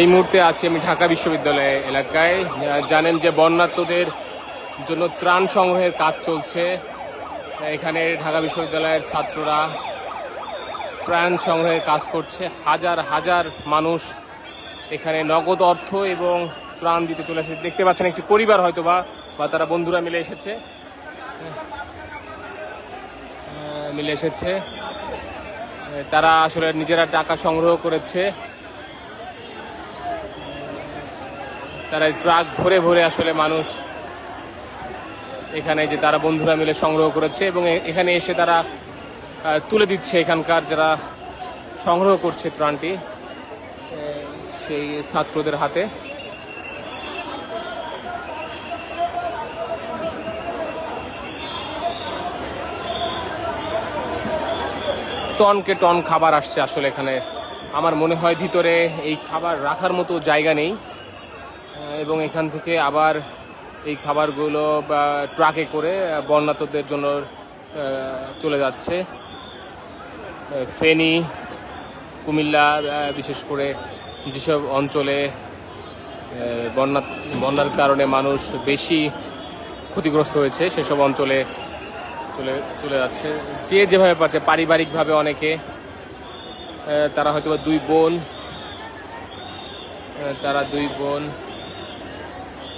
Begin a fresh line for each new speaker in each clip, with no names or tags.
এই মুহূর্তে আছি আমি ঢাকা বিশ্ববিদ্যালয় এলাকায়। জানেন যে বন্যার্তদের জন্য ত্রাণ সংগ্রহের কাজ চলছে। এখানে ঢাকা বিশ্ববিদ্যালয়ের ছাত্ররা ত্রাণ সংগ্রহের কাজ করছে। হাজার হাজার মানুষ এখানে নগদ অর্থ এবং ত্রাণ দিতে চলে এসেছে। দেখতে পাচ্ছেন একটি পরিবার হয়তো বা তারা বন্ধুরা মিলে এসেছে। তারা আসলে নিজেরা টাকা সংগ্রহ করেছে। তারা ট্রাক ভরে ভরে আসলে মানুষ এখানে যে তারা বন্ধুরা মিলে সংগ্রহ করেছে এবং এখানে এসে তারা তুলে দিচ্ছে এখানকার যারা সংগ্রহ করছে ত্রাণটি সেই ছাত্রদের হাতে। টনকে টন খাবার আসছে আসলে এখানে। আমার মনে হয় ভিতরে এই খাবার রাখার মতো জায়গা নেই এবং এখান থেকে আবার এই খাবারগুলো ট্রাকে করে বন্যার্তদের জন্য চলে যাচ্ছে। ফেনী, কুমিল্লা বিশেষ করে যেসব অঞ্চলে বন্যার কারণে মানুষ বেশি ক্ষতিগ্রস্ত হয়েছে সেসব অঞ্চলে চলে যাচ্ছে যে যেভাবে পারছে। পারিবারিকভাবে অনেকে তারা হয়তো দুই বোন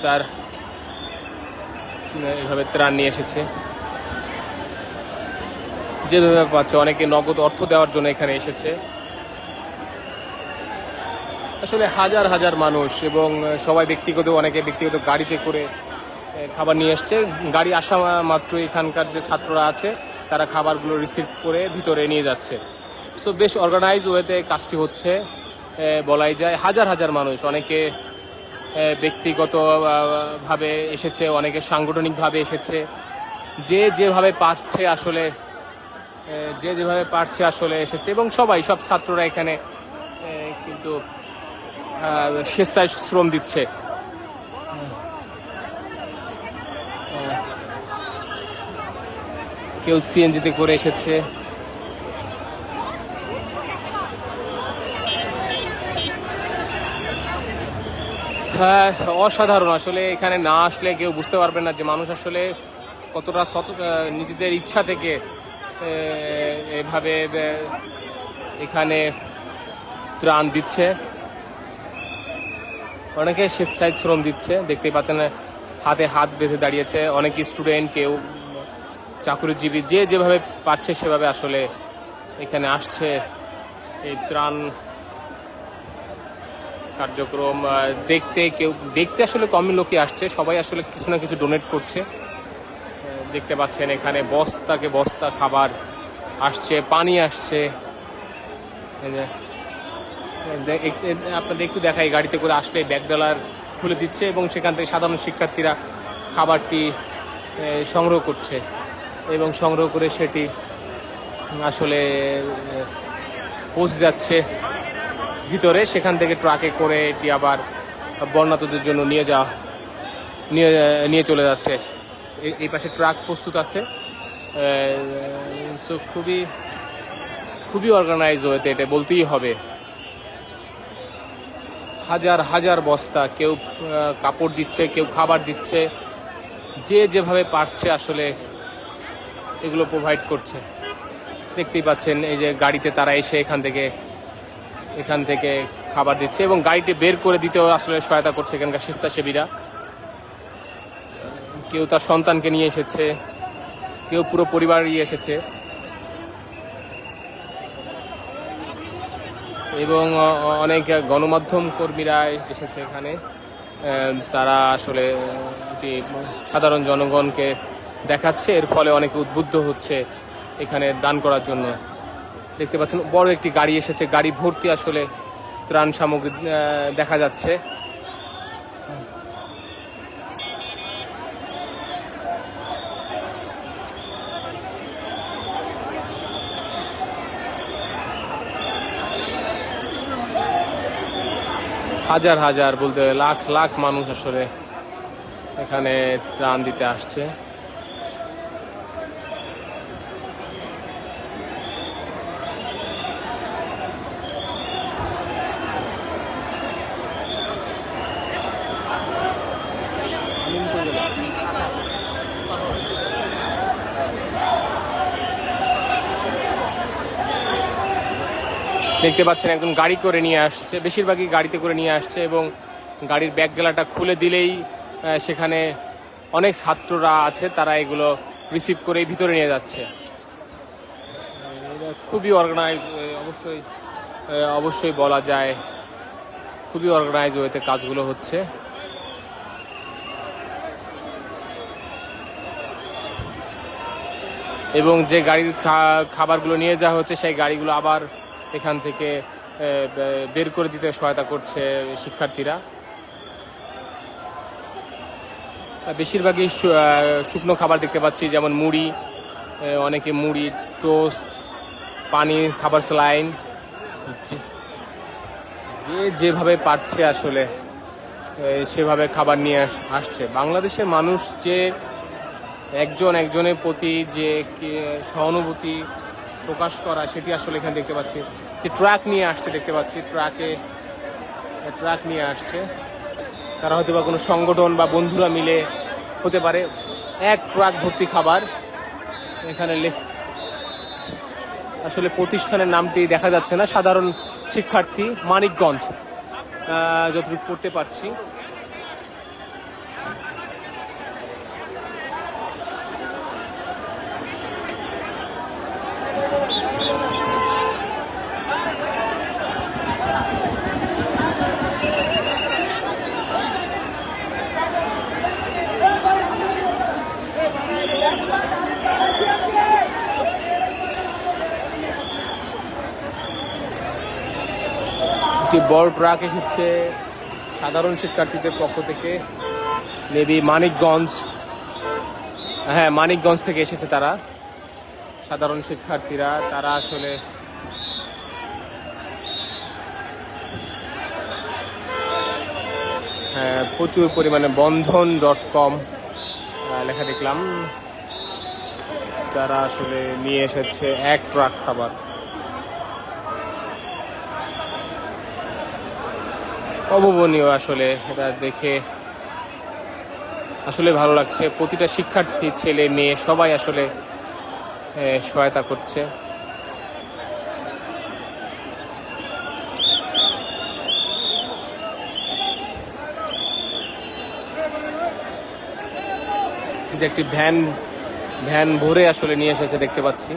তার এভাবে ত্রাণ নিয়ে এসেছে যেভাবে পাচ্ছে। অনেকে নগদ অর্থ দেওয়ার জন্য এখানে এসেছে। আসলে হাজার হাজার মানুষ এবং সবাই অনেকে ব্যক্তিগত গাড়িতে করে খাবার নিয়ে এসছে। গাড়ি আসা মাত্র এখানকার যে ছাত্ররা আছে তারা খাবারগুলো রিসিভ করে ভিতরে নিয়ে যাচ্ছে। সো বেশ অর্গানাইজ ওয়েতে কাজটি হচ্ছে বলাই যায়। হাজার হাজার মানুষ, অনেকে ব্যক্তিগতভাবে এসেছে, অনেকে সাংগঠনিকভাবে এসেছে। যে যেভাবে পারছে আসলে এসেছে এবং সব ছাত্ররা এখানে কিন্তু স্বেচ্ছায় শ্রম দিচ্ছে। কেউ সিএনজিতে করে এসেছে। হ্যাঁ, অসাধারণ। আসলে এখানে না আসলে কেউ বুঝতে পারবেন না যে মানুষ আসলে কতটা নিজেদের ইচ্ছা থেকে এভাবে এখানে ত্রাণ দিচ্ছে। অনেকে স্বেচ্ছায় শ্রম দিচ্ছে, দেখতেই পাচ্ছেন হাতে হাত বেঁধে দাঁড়িয়েছে। অনেকে স্টুডেন্ট, কেউ চাকরিজীবী, যে যেভাবে পারছে সেভাবে আসলে এখানে আসছে এই ত্রাণ কার্যক্রম দেখতে আসলে কমই লোকই আসছে। সবাই আসলে কিছু না কিছু ডোনেট করছে। দেখতে পাচ্ছেন এখানে বস্তাকে বস্তা খাবার আসছে, পানি আসছে। আপনাদের একটু দেখাই, গাড়িতে করে আসলে ব্যাগডালার খুলে দিচ্ছে এবং সেখান থেকে সাধারণ শিক্ষার্থীরা খাবারটি সংগ্রহ করছে এবং সংগ্রহ করে সেটি আসলে পৌঁছে যাচ্ছে ভিতরে। সেখান থেকে ট্রাকে করে এটি আবার বন্যার্তদের জন্য নিয়ে চলে যাচ্ছে। এই পাশে ট্রাক প্রস্তুত আছে। সো খুবই অর্গানাইজ হয়েছে, এটা বলতেই হবে। হাজার হাজার বস্তা, কেউ কাপড় দিচ্ছে, কেউ খাবার দিচ্ছে, যে যেভাবে পারছে আসলে এগুলো প্রোভাইড করছে। দেখতেই পাচ্ছেন এই যে গাড়িতে তারা এসে এখান থেকে খাবার দিচ্ছে এবং গাড়িটি বের করে দিতেও আসলে সহায়তা করছে এখানকার স্বেচ্ছাসেবীরা। কেউ তার সন্তানকে নিয়ে এসেছে, কেউ পুরো পরিবার নিয়ে এসেছে এবং অনেক গণমাধ্যম কর্মীরা এসেছে এখানে। তারা আসলে সাধারণ জনগণকে দেখাচ্ছে, এর ফলে অনেকে উদ্বুদ্ধ হচ্ছে এখানে দান করার জন্য। দেখতে পাচ্ছেন বড় একটি গাড়ি এসেছে, গাড়ি ভর্তি আসলে ত্রাণ সামগ্রী দেখা যাচ্ছে। হাজার হাজার বলতে লাখ লাখ মানুষ আসলে এখানে ত্রাণ দিতে আসছে। দেখতে পাচ্ছেন একজন গাড়ি করে নিয়ে আসছে, বেশিরভাগই গাড়িতে করে নিয়ে আসছে এবং গাড়ির ব্যাগ গেলাটা খুলে দিলেই সেখানে অনেক ছাত্ররা আছে, তারা এগুলো রিসিভ করে ভিতরে নিয়ে যাচ্ছে। খুবই অর্গানাইজ, অবশ্যই অবশ্যই বলা যায় খুবই অর্গানাইজ ওয়েতে কাজগুলো হচ্ছে। এবং যে গাড়ির খাবারগুলো নিয়ে যাওয়া হচ্ছে সেই গাড়িগুলো আবার এখান থেকে বের করে দিতে সহায়তা করছে শিক্ষার্থীরা। বেশিরভাগই শুকনো খাবার দেখতে পাচ্ছি, যেমন মুড়ি, অনেকে মুড়ি, টোস্ট, পানি, খাবার স্যালাইন, যে যেভাবে পারছে আসলে সেভাবে খাবার নিয়ে আসছে। বাংলাদেশের মানুষ যে একজনের প্রতি যে সহানুভূতি প্রকাশ করা, সেটি আসলে এখানে দেখতে পাচ্ছি। যে ট্রাক নিয়ে আসছে দেখতে পাচ্ছি, ট্রাক নিয়ে আসছে, তারা হয়তো বা কোনো সংগঠন বা বন্ধুরা মিলে হতে পারে। এক ট্রাক ভর্তি খাবার এখানে আসলে প্রতিষ্ঠানের নামটি দেখা যাচ্ছে না, সাধারণ শিক্ষার্থী, মানিকগঞ্জ যতটুকু পড়তে পারছি। একটি বড় ট্রাক এসেছে সাধারণ শিক্ষার্থীদের পক্ষ থেকে, মেবি মানিকগঞ্জ, হ্যাঁ মানিকগঞ্জ থেকে এসেছে তারা, সাধারণ শিক্ষার্থীরা। তারা আসলে হ্যাঁ প্রচুর পরিমাণে বন্ধন.com লেখা দেখলাম, তারা আসলে নিয়ে এসেছে এক ট্রাক খাবার। অভাবনীয় আসলে, এটা দেখে আসলে ভালো লাগছে। প্রতিটা শিক্ষার্থী, ছেলে মেয়ে সবাই আসলে সহায়তা করছে। যে একটি ভ্যান ভরে আসলে নিয়ে এসেছে দেখতে পাচ্ছি।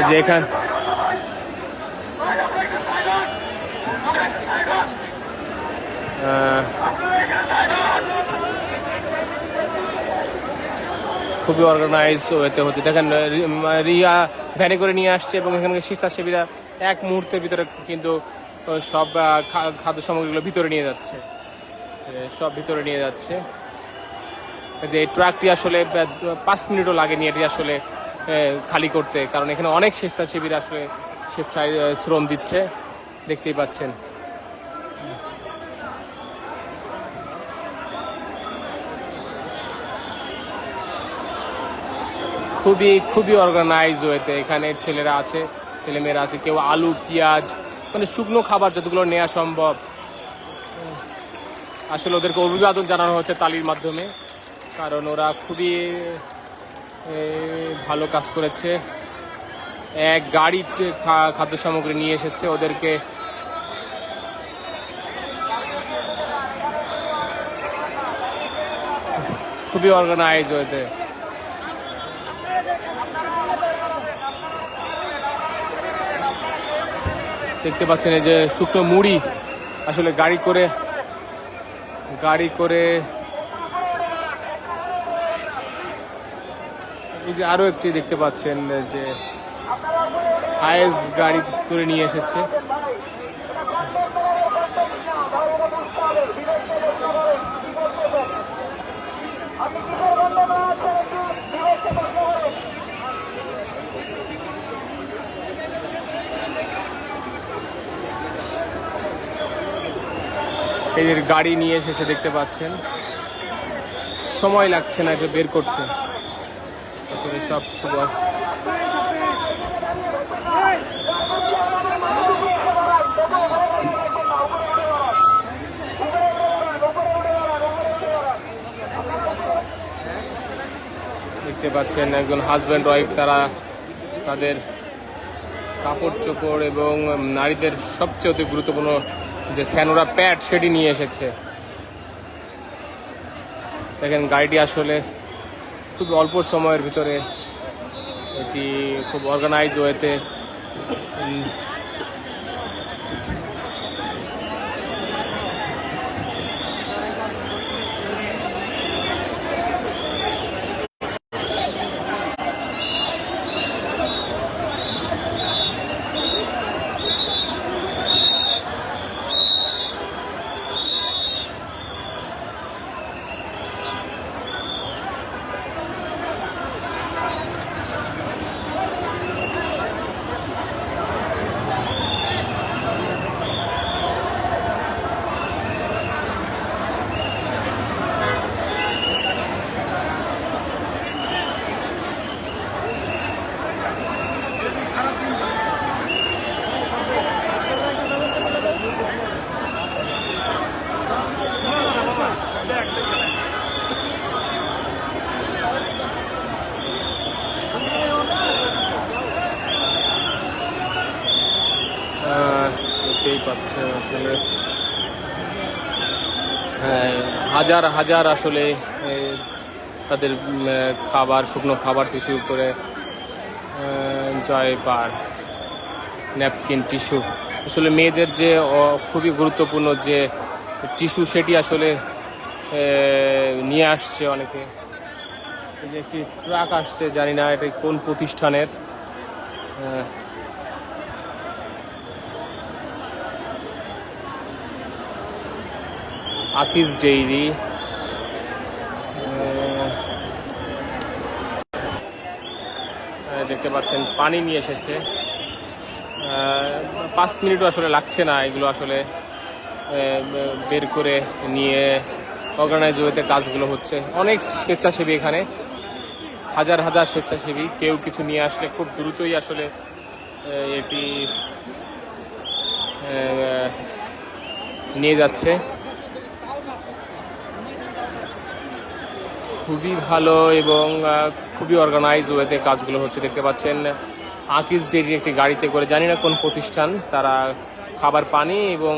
যে এখানে খুবই অর্গানাইজ ওয়েতে হচ্ছে। দেখেন রিয়া ভ্যানে করে নিয়ে আসছে এবং এখানে স্বেচ্ছাসেবীরা এক মুহূর্তের ভিতরে কিন্তু সব খাদ্য সামগ্রীগুলো ভিতরে নিয়ে যাচ্ছে, সব ভিতরে নিয়ে যাচ্ছে। যে ট্রাকটি আসলে 5 মিনিটও লাগেনি এটি আসলে খালি করতে, কারণ এখানে অনেক স্বেচ্ছাসেবীরা আসলে স্বেচ্ছায় শ্রম দিচ্ছে, দেখতেই পাচ্ছেন। খুবই অর্গানাইজ ওয়েতে এখানে ছেলেমেয়েরা আছে, কেউ আলু, পেঁয়াজ, মানে শুকনো খাবার যতগুলো নেওয়া সম্ভব আসলে ওদেরকে অভিবাদন জানানো হচ্ছে তালির মাধ্যমে, কারণ ওরা খুবই ভালো কাজ করেছে। এক গাড়ি খাদ্য সামগ্রী নিয়ে এসেছে ওদেরকে। খুবই অর্গানাইজ ওয়েতে। দেখতে পাচ্ছেন এই যে শুকনো মুড়ি আসলে গাড়ি করে এই যে আরো একটি দেখতে পাচ্ছেন যে হায়েস গাড়ি করে নিয়ে এসেছে। এই যে গাড়ি নিয়ে এসেছে দেখতে পাচ্ছেন, সময় লাগছে না এটা বের করতে আসলে সব। দেখতে পাচ্ছেন একজন হাজব্যান্ড ওয়াইফ, তারা তাদের কাপড় চোপড় এবং নারীদের সবচেয়ে অতি গুরুত্বপূর্ণ যে স্যানোরা প্যাড সেটি নিয়ে এসেছে। দেখেন গাড়িটি আসলে খুব অল্প সময়ের ভিতরে এটি খুব অর্গানাইজ ওয়েতে দেখতেই পাচ্ছেন আসলে হাজার হাজার আসলে তাদের খাবার, শুকনো খাবার থেকে শুরু করে জয়পার, ন্যাপকিন, টিস্যু, আসলে মেয়েদের যে খুবই গুরুত্বপূর্ণ যে টিস্যু সেটি আসলে নিয়ে আসছে অনেকে। এই যে একটি ট্রাক আসছে, জানি না এটা কোন প্রতিষ্ঠানের। আকিজ ডেইরি, দেখতে পাচ্ছেন পানি নিয়ে এসেছে। 5 মিনিটও আসলে লাগছে না এগুলো আসলে বের করে নিয়ে অর্গানাইজ ওয়েতে কাজগুলো হচ্ছে। অনেক স্বেচ্ছাসেবী এখানে, হাজার হাজার স্বেচ্ছাসেবী। কেউ কিছু নিয়ে আসলে খুব দ্রুতই আসলে এটি নিয়ে যাচ্ছে। খুবই ভালো এবং খুবই অর্গানাইজ ওয়েতে কাজগুলো হচ্ছে। দেখতে পাচ্ছেন আকিজ ডেইরির একটি গাড়িতে করে, জানি না কোন প্রতিষ্ঠান, তারা খাবার, পানি এবং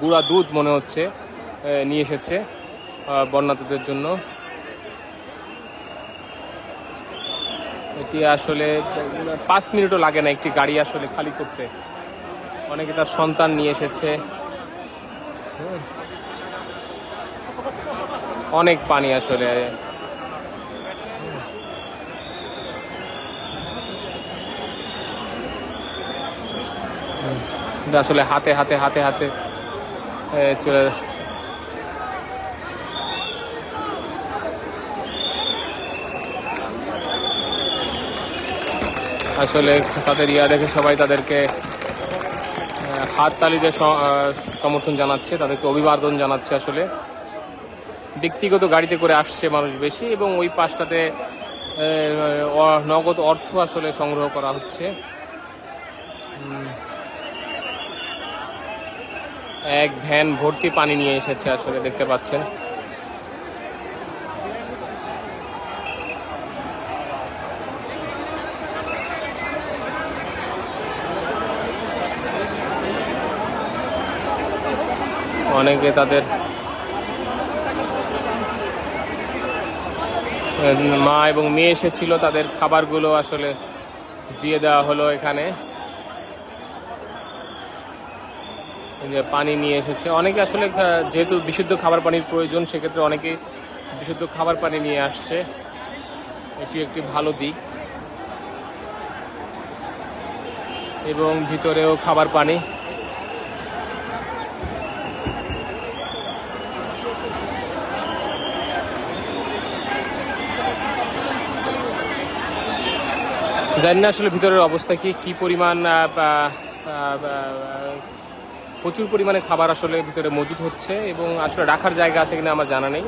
গুঁড়া দুধ মনে হচ্ছে নিয়ে এসেছে বন্যার্তদের জন্য। এটি আসলে 5 মিনিটও লাগে না একটি গাড়ি আসলে খালি করতে। অনেকে তার সন্তান নিয়ে এসেছে। অনেক পানি আসলে। আসলে হাতে হাতে হাতে হাতে চলে আসলে তাদের দেখে সবাই তাদেরকে হাততালিতে সমর্থন জানাচ্ছে, তাদেরকে অভিবাদন জানাচ্ছে। আসলে ব্যক্তিগত গাড়িতে করে আসছে মানুষ বেশি এবং ওই পাশটাতে নগদ অর্থ আসলে সংগ্রহ করা হচ্ছে। এক ভ্যান ভর্তি পানি নিয়ে এসেছে আসলে, দেখতে পাচ্ছেন। অনেকে তাদের মা এবং মেয়ে এসেছিল, তাদের খাবারগুলো আসলে দিয়ে দেওয়া হলো এখানে। যে পানি নিয়ে এসেছে অনেকে, আসলে যেহেতু বিশুদ্ধ খাবার পানির প্রয়োজন, সেক্ষেত্রে অনেকে বিশুদ্ধ খাবার পানি নিয়ে আসছে। এটি একটি ভালো দিক। এবং ভিতরেও খাবার পানি। জানি না আসলে ভিতরের অবস্থা কি পরিমাণ, প্রচুর পরিমাণে খাবার আসলে ভিতরে মজুদ হচ্ছে এবং আসলে রাখার জায়গা আছে কিনা আমার জানা নেই।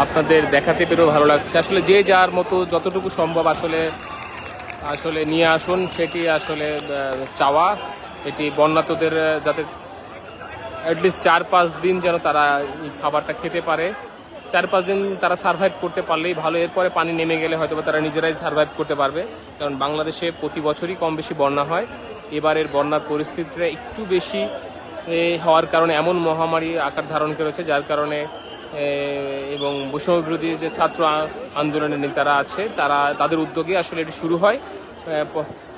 আপনাদের দেখাতে পেরেও ভালো লাগছে। আসলে যে যার মতো যতটুকু সম্ভব আসলে আসলে নিয়ে আসুন, সেটি আসলে চাওয়া। এটি বন্যাতদের যাতে অ্যাটলিস্ট 4-5 দিন যেন তারা এই খাবারটা খেতে পারে। 4-5 দিন তারা সার্ভাইভ করতে পারলেই ভালো। এরপরে পানি নেমে গেলে হয়তো তারা নিজেরাই সার্ভাইভ করতে পারবে, কারণ বাংলাদেশে প্রতি বছরই কম বেশি বন্যা হয়। এবারের বন্যার পরিস্থিতিটা একটু বেশি হওয়ার কারণে এমন মহামারী আকার ধারণ করেছে, যার কারণে এবং বৈষম্য বিরোধী যে ছাত্র আন্দোলনের নেতারা আছে তাদের উদ্যোগে আসলে এটি শুরু হয়।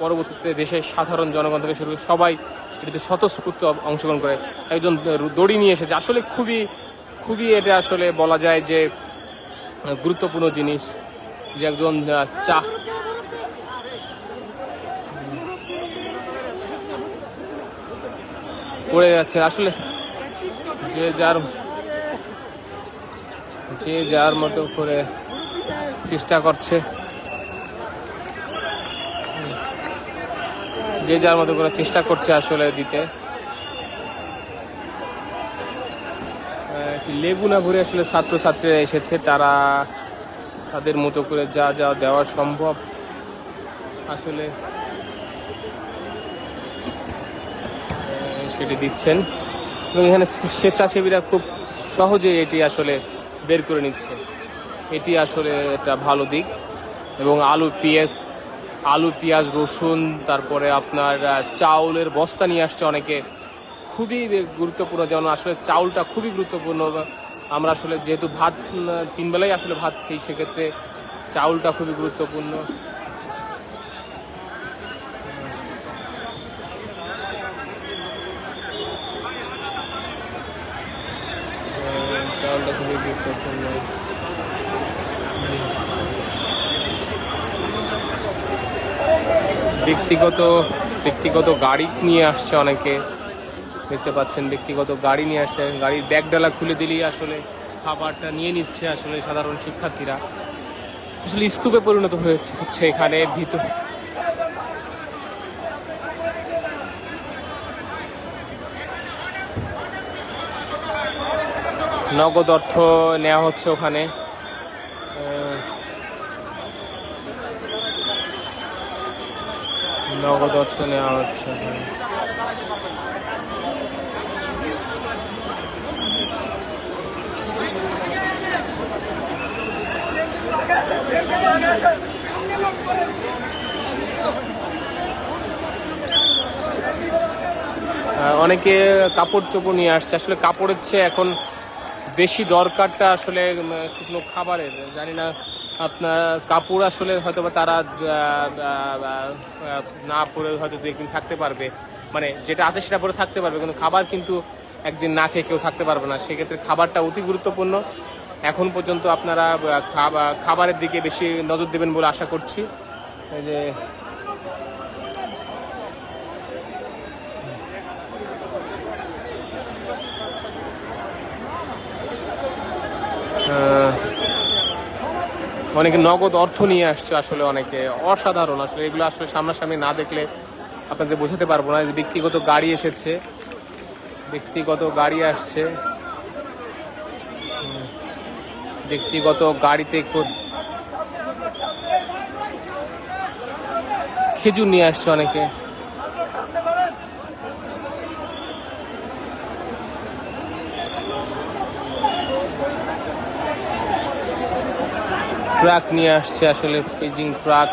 পরবর্তীতে দেশের সাধারণ জনগণ থেকে শুরু করে সবাই এটিতে স্বতঃস্ফূর্ত অংশগ্রহণ করে। একজন দড়ি নিয়ে এসেছে, আসলে খুবই খুবই এটা আসলে বলা যায় যে গুরুত্বপূর্ণ জিনিস, যে একজন চা পড়ে যাচ্ছে। আসলে যে যার মতো করে চেষ্টা করছে, যে যার মতো করে চেষ্টা করছে আসলে দিতে। লেবু না ঘুরে আসলে ছাত্রছাত্রীরা এসেছে, তারা তাদের মতো করে যা যা দেওয়া সম্ভব আসলে সেটি দিচ্ছেন। এবং এখানে স্বেচ্ছাসেবীরা খুব সহজেই এটি আসলে বের করে নিচ্ছে। এটি আসলে একটা ভালো দিক। এবং আলু পেঁয়াজ রসুন, তারপরে আপনার চাউলের বস্তা নিয়ে আসছে অনেকে, খুবই গুরুত্বপূর্ণ। যেমন আসলে চাউলটা খুবই গুরুত্বপূর্ণ। আমরা আসলে যেহেতু ভাত 3 বেলাই আসলে ভাত খাই, সেক্ষেত্রে চাউলটা খুবই গুরুত্বপূর্ণ। চাউলটা খুবই গুরুত্বপূর্ণ। ব্যক্তিগত গাড়ি নিয়ে আসছে অনেকে, দেখতে পাচ্ছেন ব্যক্তিগত গাড়ি নিয়ে আসছে। গাড়ির ব্যাগ ডালা খুলে দিলেই আসলে খাবারটা নিয়ে নিচ্ছে আসলে সাধারণ শিক্ষার্থীরা। আসলে স্তূপে পরিণত হচ্ছে এখানে ভিতর। নগদ অর্থ নেওয়া হচ্ছে ওখানে। নগদ অর্থ নেওয়া হচ্ছে ওখানে। অনেকে কাপড় চোপড় নিয়ে আসছে। আসলে কাপড়ের চেয়ে এখন বেশি দরকারটা আসলে শুকনো খাবারের। জানি না আপনার কাপড় আসলে হয়তো বা তারা না পরে হয়তো 2-1 দিন থাকতে পারবে, মানে যেটা আছে সেটা পরে থাকতে পারবে, কিন্তু খাবার কিন্তু একদিন না খেয়ে কেউ থাকতে পারবে না। সেক্ষেত্রে খাবারটা অতি গুরুত্বপূর্ণ। এখন পর্যন্ত আপনারা খাবারের দিকে বেশি নজর দেবেন বলে আশা করছি। এই যে অনেকে নগদ অর্থ নিয়ে আসছে, আসলে অনেকে অসাধারণ। আসলে এগুলো আসলে সামনাসামনি না দেখলে আপনাদের বোঝাতে পারবো না। ব্যক্তিগত গাড়ি এসেছে, ব্যক্তিগত গাড়ি আসছে, ব্যক্তিগত গাড়িতে খেজুর নিয়ে আসছে অনেকে। ট্রাক নিয়ে আসছে, আসলে ফিজিং ট্রাক।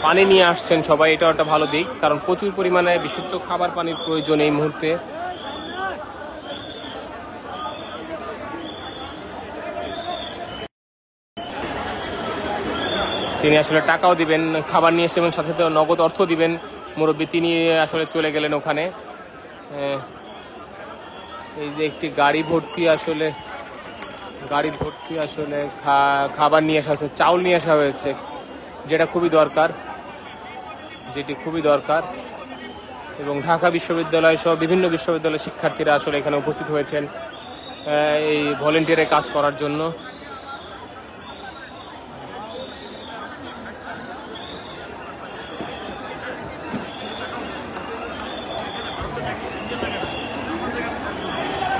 পানি নিয়ে আসছেন সবাই, এটা একটা ভালো দিক, কারণ প্রচুর পরিমাণে বিশুদ্ধ খাবার পানির প্রয়োজন এই মুহূর্তে। তিনি আসলে টাকাও দিবেন, খাবার নিয়ে এসেছেন, সাথে সাথে নগদ অর্থ দিবেন। মুরব্বী তিনি আসলে চলে গেলেন ওখানে। এই যে একটি গাড়ি ভর্তি আসলে খাবার নিয়ে আসা হয়েছে, চাউল নিয়ে আসা হয়েছে, যেটা খুবই দরকার, এবং ঢাকা বিশ্ববিদ্যালয় সহ বিভিন্ন বিশ্ববিদ্যালয়ের শিক্ষার্থীরা আসলে এখানে উপস্থিত হয়েছেন এই ভলেন্টিয়ারে কাজ করার জন্য।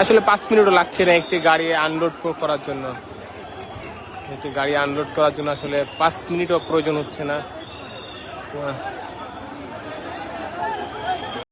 আসলে 5 মিনিটও লাগছে না একটি গাড়ি আনলোড করার জন্য। একটি গাড়ি আনলোড করার জন্য আসলে 5 মিনিটও প্রয়োজন হচ্ছে না।